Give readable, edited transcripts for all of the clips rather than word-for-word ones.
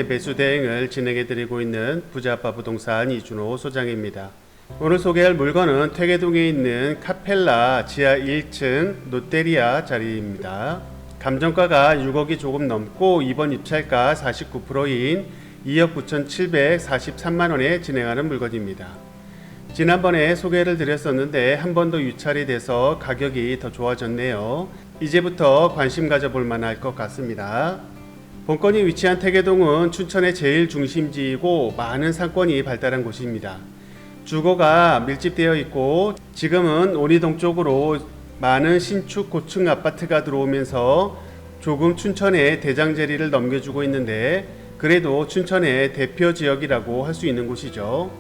시간에 매수 대행을 진행해 드리고 있는 부자아빠 부동산 이준호 소장입니다. 오늘 소개할 물건은 퇴계동에 있는 카펠라 지하 1층 롯데리아 자리입니다. 감정가가 6억이 조금 넘고 이번 입찰가 49%인 2억 9,743만원에 진행하는 물건입니다. 지난번에 소개를 드렸었는데 한 번 더 유찰이 돼서 가격이 더 좋아졌네요. 이제부터 관심 가져볼 만할 것 같습니다. 본건이 위치한 퇴계동은 춘천의 제일 중심지이고 많은 상권이 발달한 곳입니다. 주거가 밀집되어 있고 지금은 오리동 쪽으로 많은 신축 고층 아파트가 들어오면서 조금 춘천의 대장제리를 넘겨주고 있는데 그래도 춘천의 대표 지역이라고 할 수 있는 곳이죠.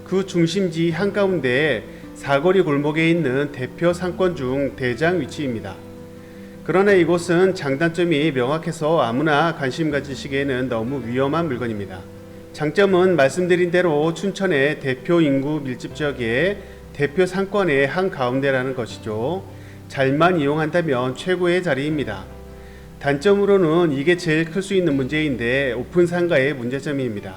그 중심지 한가운데 사거리 골목에 있는 대표 상권 중 대장 위치입니다. 그러나 이곳은 장단점이 명확해서 아무나 관심 가지시기에는 너무 위험한 물건입니다. 장점은 말씀드린 대로 춘천의 대표 인구 밀집 지역의 대표 상권의 한가운데라는 것이죠. 잘만 이용한다면 최고의 자리입니다. 단점으로는 이게 제일 클 수 있는 문제인데 오픈 상가의 문제점입니다.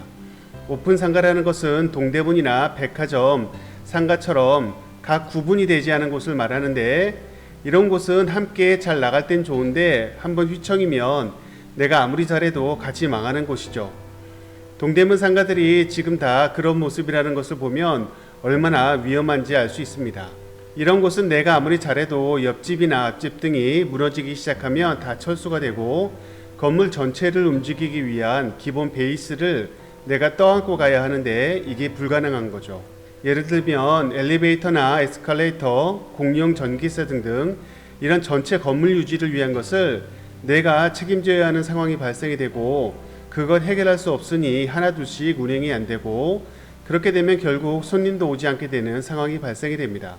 오픈 상가라는 것은 동대문이나 백화점, 상가처럼 각 구분이 되지 않은 곳을 말하는데 이런 곳은 함께 잘 나갈 땐 좋은데 한번 휘청이면 내가 아무리 잘해도 같이 망하는 곳이죠. 동대문 상가들이 지금 다 그런 모습이라는 것을 보면 얼마나 위험한지 알 수 있습니다. 이런 곳은 내가 아무리 잘해도 옆집이나 앞집 등이 무너지기 시작하면 다 철수가 되고 건물 전체를 움직이기 위한 기본 베이스를 내가 떠안고 가야 하는데 이게 불가능한 거죠. 예를 들면 엘리베이터나 에스컬레이터, 공용 전기세 등등 이런 전체 건물 유지를 위한 것을 내가 책임져야 하는 상황이 발생이 되고 그걸 해결할 수 없으니 하나둘씩 운행이 안 되고 그렇게 되면 결국 손님도 오지 않게 되는 상황이 발생이 됩니다.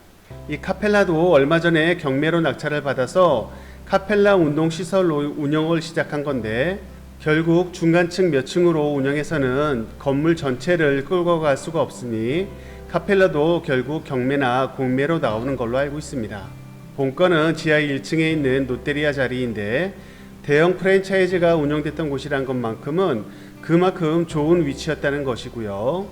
이 카펠라도 얼마 전에 경매로 낙찰을 받아서 카펠라 운동시설로 운영을 시작한 건데 결국 중간층 몇 층으로 운영해서는 건물 전체를 끌고 갈 수가 없으니 카펠라도 결국 경매나 공매로 나오는 걸로 알고 있습니다. 본건은 지하 1층에 있는 롯데리아 자리인데 대형 프랜차이즈가 운영됐던 곳이란 것만큼은 그만큼 좋은 위치였다는 것이고요.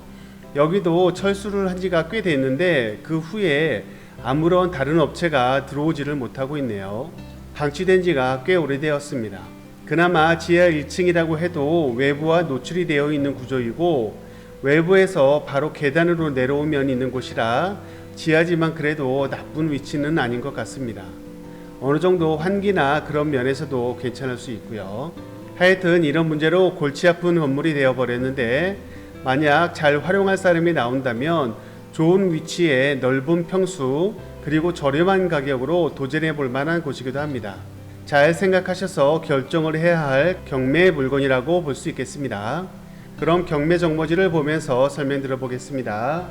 여기도 철수를 한 지가 꽤 됐는데 그 후에 아무런 다른 업체가 들어오지를 못하고 있네요. 방치된 지가 꽤 오래되었습니다. 그나마 지하 1층이라고 해도 외부와 노출이 되어 있는 구조이고 외부에서 바로 계단으로 내려오면 있는 곳이라 지하지만 그래도 나쁜 위치는 아닌 것 같습니다. 어느 정도 환기나 그런 면에서도 괜찮을 수 있고요. 하여튼 이런 문제로 골치 아픈 건물이 되어버렸는데 만약 잘 활용할 사람이 나온다면 좋은 위치에 넓은 평수 그리고 저렴한 가격으로 도전해 볼 만한 곳이기도 합니다. 잘 생각하셔서 결정을 해야 할 경매 물건이라고 볼 수 있겠습니다. 그럼 경매 정보지를 보면서 설명드려 보겠습니다.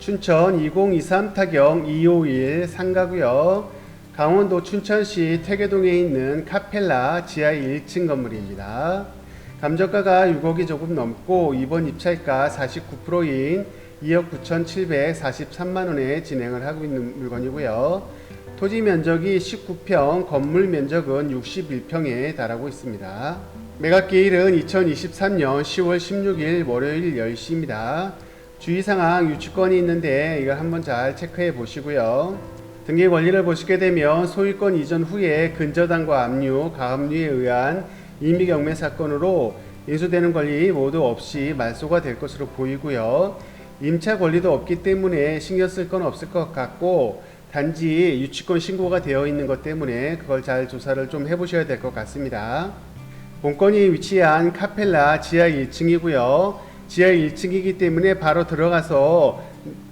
춘천 2023 타경 251 상가구역, 강원도 춘천시 퇴계동에 있는 카펠라 지하 1층 건물입니다. 감정가가 6억이 조금 넘고 이번 입찰가 49%인 2억 9,743만원에 진행을 하고 있는 물건이고요. 토지 면적이 19평, 건물 면적은 61평에 달하고 있습니다. 매각기일은 2023년 10월 16일 월요일 10시입니다. 주의사항 유치권이 있는데 이걸 한번 잘 체크해 보시고요. 등기 권리를 보시게 되면 소유권 이전 후에 근저당과 압류, 가압류에 의한 임의경매 사건으로 인수되는 권리 모두 없이 말소가 될 것으로 보이고요. 임차 권리도 없기 때문에 신경 쓸 건 없을 것 같고 단지 유치권 신고가 되어 있는 것 때문에 그걸 잘 조사를 좀 해보셔야 될 것 같습니다. 본건이 위치한 카펠라 지하 1층이고요. 지하 1층이기 때문에 바로 들어가서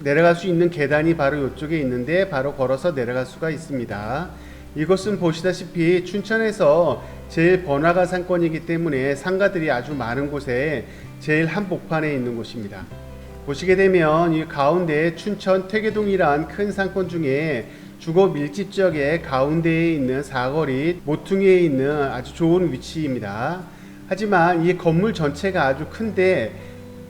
내려갈 수 있는 계단이 바로 이쪽에 있는데 바로 걸어서 내려갈 수가 있습니다. 이곳은 보시다시피 춘천에서 제일 번화가 상권이기 때문에 상가들이 아주 많은 곳에 제일 한복판에 있는 곳입니다. 보시게 되면 이 가운데 춘천 퇴계동이란 큰 상권 중에 주거 밀집 지역의 가운데에 있는 사거리 모퉁이에 있는 아주 좋은 위치입니다. 하지만 이 건물 전체가 아주 큰데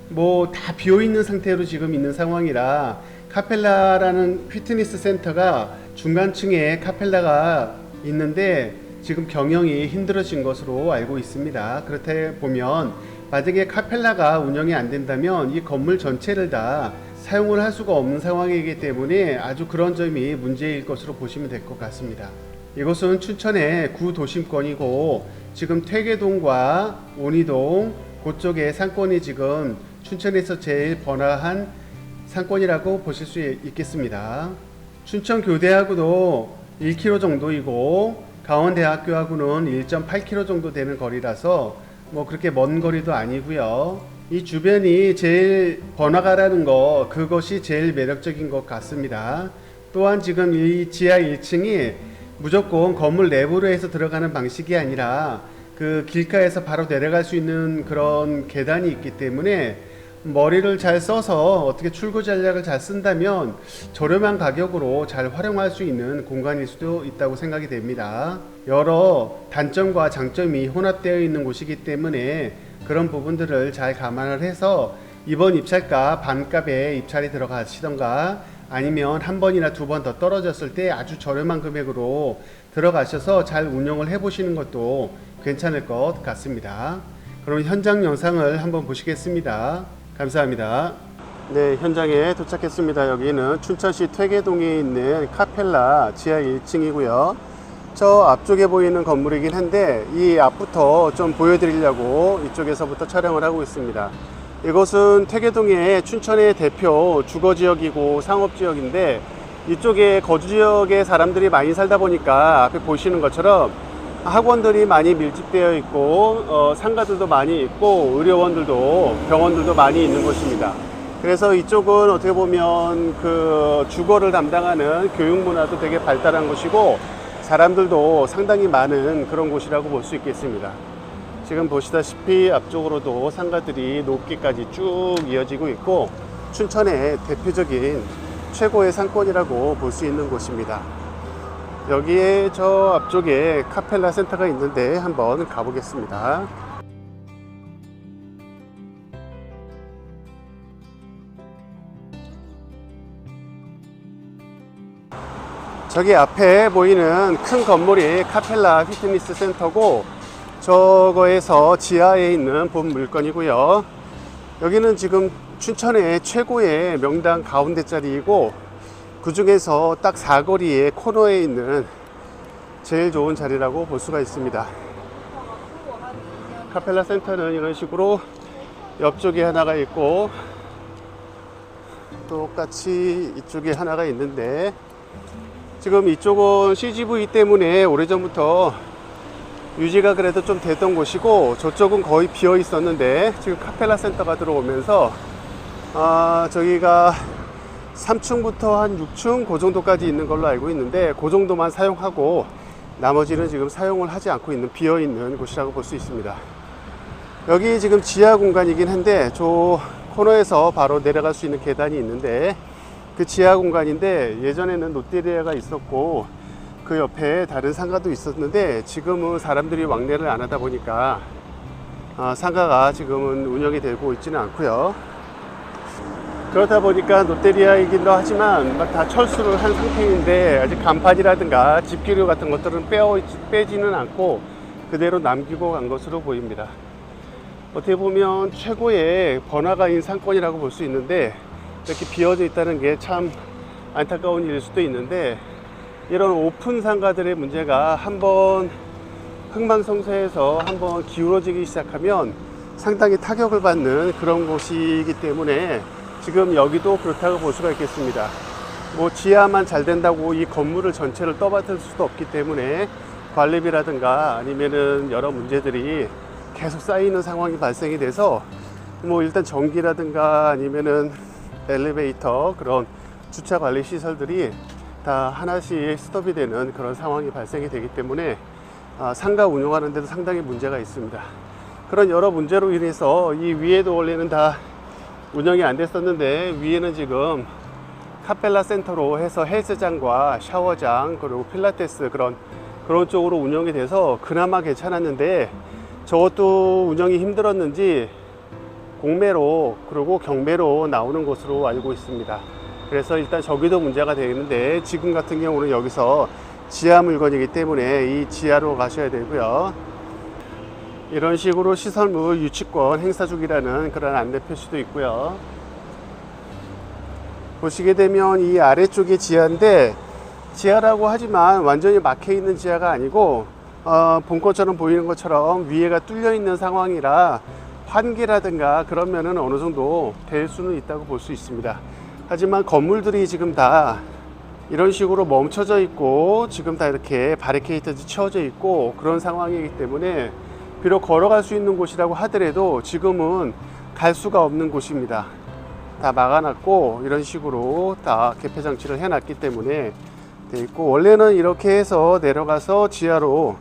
뭐 다 비어있는 상태로 지금 있는 상황이라 카펠라라는 피트니스 센터가 중간층에 카펠라가 있는데 지금 경영이 힘들어진 것으로 알고 있습니다. 그렇다 보면 만약에 카펠라가 운영이 안 된다면 이 건물 전체를 다 사용을 할 수가 없는 상황이기 때문에 아주 그런 점이 문제일 것으로 보시면 될 것 같습니다. 이곳은 춘천의 구도심권이고 지금 퇴계동과 온이동 그쪽의 상권이 지금 춘천에서 제일 번화한 상권이라고 보실 수 있겠습니다. 춘천교대하고도 1km 정도이고 강원대학교하고는 1.8km 정도 되는 거리라서 뭐 그렇게 먼 거리도 아니고요. 이 주변이 제일 번화가라는 거, 그것이 제일 매력적인 것 같습니다. 또한 지금 이 지하 1층이 무조건 건물 내부로 해서 들어가는 방식이 아니라 그 길가에서 바로 내려갈 수 있는 그런 계단이 있기 때문에 머리를 잘 써서 어떻게 출구 전략을 잘 쓴다면 저렴한 가격으로 잘 활용할 수 있는 공간일 수도 있다고 생각이 됩니다. 여러 단점과 장점이 혼합되어 있는 곳이기 때문에 그런 부분들을 잘 감안을 해서 이번 입찰가 반값에 입찰이 들어가시던가 아니면 한 번이나 두 번 더 떨어졌을 때 아주 저렴한 금액으로 들어가셔서 잘 운영을 해 보시는 것도 괜찮을 것 같습니다. 그럼 현장 영상을 한번 보시겠습니다. 감사합니다. 네, 현장에 도착했습니다. 여기는 춘천시 퇴계동에 있는 카펠라 지하 1층이고요. 저 앞쪽에 보이는 건물이긴 한데 이 앞부터 좀 보여드리려고 이쪽에서부터 촬영을 하고 있습니다. 이곳은 퇴계동의 춘천의 대표 주거지역이고 상업지역인데 이쪽에 거주지역에 사람들이 많이 살다 보니까 앞에 보시는 것처럼 학원들이 많이 밀집되어 있고 상가들도 많이 있고 의료원들도 병원들도 많이 있는 곳입니다. 그래서 이쪽은 어떻게 보면 그 주거를 담당하는 교육 문화도 되게 발달한 곳이고 사람들도 상당히 많은 그런 곳이라고 볼 수 있겠습니다. 지금 보시다시피 앞쪽으로도 상가들이 높게까지 쭉 이어지고 있고 춘천의 대표적인 최고의 상권이라고 볼 수 있는 곳입니다. 여기에 저 앞쪽에 카펠라 센터가 있는데 한번 가보겠습니다. 저기 앞에 보이는 큰 건물이 카펠라 피트니스 센터고 저거에서 지하에 있는 본 물건이고요. 여기는 지금 춘천의 최고의 명당 가운데 자리이고 그 중에서 딱 사거리에 코너에 있는 제일 좋은 자리라고 볼 수가 있습니다. 카펠라 센터는 이런 식으로 옆쪽에 하나가 있고 똑같이 이쪽에 하나가 있는데 지금 이쪽은 CGV 때문에 오래전부터 유지가 그래도 좀 됐던 곳이고 저쪽은 거의 비어 있었는데 지금 카펠라 센터가 들어오면서 저기가 3층부터 한 6층 그 정도까지 있는 걸로 알고 있는데 그 정도만 사용하고 나머지는 지금 사용을 하지 않고 있는 비어 있는 곳이라고 볼 수 있습니다. 여기 지금 지하 공간이긴 한데 저 코너에서 바로 내려갈 수 있는 계단이 있는데 그 지하 공간인데 예전에는 롯데리아가 있었고 그 옆에 다른 상가도 있었는데 지금은 사람들이 왕래를 안 하다 보니까 상가가 지금은 운영이 되고 있지는 않고요. 그러다 보니까 롯데리아이기도 하지만 막 다 철수를 한 상태인데 아직 간판이라든가 집기류 같은 것들은 빼지는 않고 그대로 남기고 간 것으로 보입니다. 어떻게 보면 최고의 번화가인 상권이라고 볼 수 있는데 이렇게 비어져 있다는 게 참 안타까운 일일 수도 있는데 이런 오픈 상가들의 문제가 한번 흥망성쇠해서 한번 기울어지기 시작하면 상당히 타격을 받는 그런 곳이기 때문에 지금 여기도 그렇다고 볼 수가 있겠습니다. 뭐 지하만 잘 된다고 이 건물을 전체를 떠받들 수도 없기 때문에 관리비라든가 아니면은 여러 문제들이 계속 쌓이는 상황이 발생이 돼서 뭐 일단 전기라든가 아니면은 엘리베이터 그런 주차 관리 시설들이 다 하나씩 스톱이 되는 그런 상황이 발생이 되기 때문에 상가 운영하는 데도 상당히 문제가 있습니다. 그런 여러 문제로 인해서 이 위에도 원래는 다 운영이 안 됐었는데 위에는 지금 카펠라 센터로 해서 헬스장과 샤워장 그리고 필라테스 그런 쪽으로 운영이 돼서 그나마 괜찮았는데 저것도 운영이 힘들었는지 공매로 그리고 경매로 나오는 것으로 알고 있습니다. 그래서 일단 저기도 문제가 되는데 지금 같은 경우는 여기서 지하 물건이기 때문에 이 지하로 가셔야 되고요. 이런 식으로 시설물 유치권 행사 중이라는 그런 안내 표시도 있고요. 보시게 되면 이 아래쪽이 지하인데, 지하라고 하지만 완전히 막혀 있는 지하가 아니고 본 것처럼 보이는 것처럼 위에가 뚫려 있는 상황이라 환기라든가 그런 면은 어느 정도 될 수는 있다고 볼 수 있습니다. 하지만 건물들이 지금 다 이런 식으로 멈춰져 있고 지금 다 이렇게 바리케이트도 채워져 있고 그런 상황이기 때문에 비록 걸어갈 수 있는 곳이라고 하더라도 지금은 갈 수가 없는 곳입니다. 다 막아놨고 이런 식으로 다 개폐 장치를 해놨기 때문에 돼 있고, 원래는 이렇게 해서 내려가서 지하로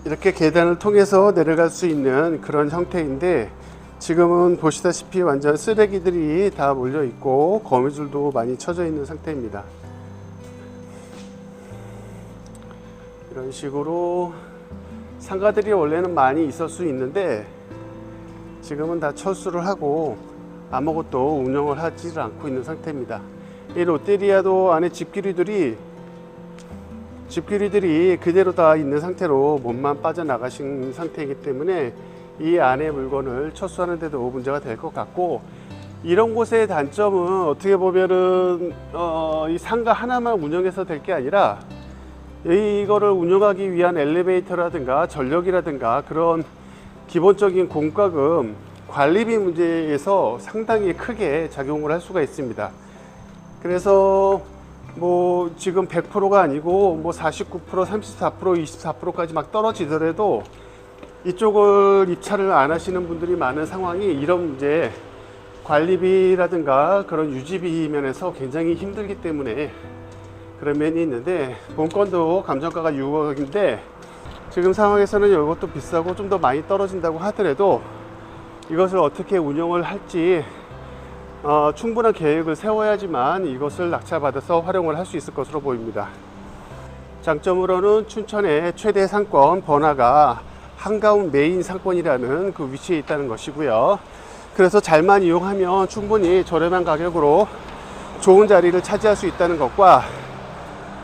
이렇게 계단을 통해서 내려갈 수 있는 그런 형태인데, 지금은 보시다시피 완전 쓰레기들이 다 몰려 있고 거미줄도 많이 쳐져 있는 상태입니다. 이런 식으로 상가들이 원래는 많이 있을 수 있는데 지금은 다 철수를 하고 아무것도 운영을 하지 않고 있는 상태입니다. 이 롯데리아도 안에 집기류들이 그대로 다 있는 상태로 몸만 빠져나가신 상태이기 때문에 이 안에 물건을 철수하는 데도 문제가 될 것 같고, 이런 곳의 단점은 어떻게 보면은 이 상가 하나만 운영해서 될 게 아니라 이거를 운영하기 위한 엘리베이터라든가 전력이라든가 그런 기본적인 공과금 관리비 문제에서 상당히 크게 작용을 할 수가 있습니다. 그래서 뭐 지금 100%가 아니고 뭐 49%, 34%, 24%까지 막 떨어지더라도 이쪽을 입찰을 안 하시는 분들이 많은 상황이 이런 문제, 관리비라든가 그런 유지비 면에서 굉장히 힘들기 때문에 그런 면이 있는데, 본건도 감정가가 6억인데 지금 상황에서는 이것도 비싸고 좀 더 많이 떨어진다고 하더라도 이것을 어떻게 운영을 할지 충분한 계획을 세워야지만 이것을 낙찰받아서 활용을 할 수 있을 것으로 보입니다. 장점으로는 춘천의 최대 상권 번화가 한가운 메인 상권이라는 그 위치에 있다는 것이고요. 그래서 잘만 이용하면 충분히 저렴한 가격으로 좋은 자리를 차지할 수 있다는 것과,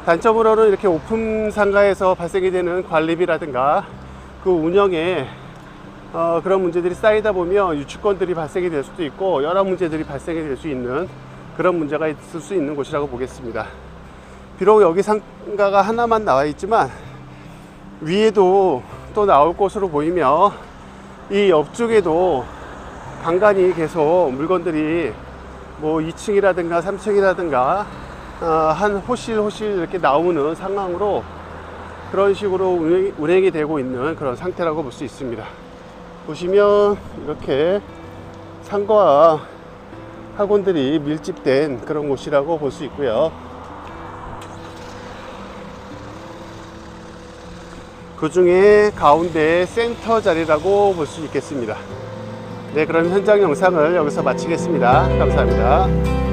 단점으로는 이렇게 오픈 상가에서 발생이 되는 관리비라든가 그 운영에 그런 문제들이 쌓이다 보면 유치권들이 발생이 될 수도 있고 여러 문제들이 발생이 될 수 있는 그런 문제가 있을 수 있는 곳이라고 보겠습니다. 비록 여기 상가가 하나만 나와 있지만 위에도 또 나올 것으로 보이며, 이 옆쪽에도 간간히 계속 물건들이 뭐 2층이라든가 3층이라든가 한 호실 이렇게 나오는 상황으로 그런 식으로 운행이 되고 있는 그런 상태라고 볼 수 있습니다. 보시면 이렇게 상가와 학원들이 밀집된 그런 곳이라고 볼 수 있고요. 그 중에 가운데 센터 자리라고 볼 수 있겠습니다. 네, 그럼 현장 영상을 여기서 마치겠습니다. 감사합니다.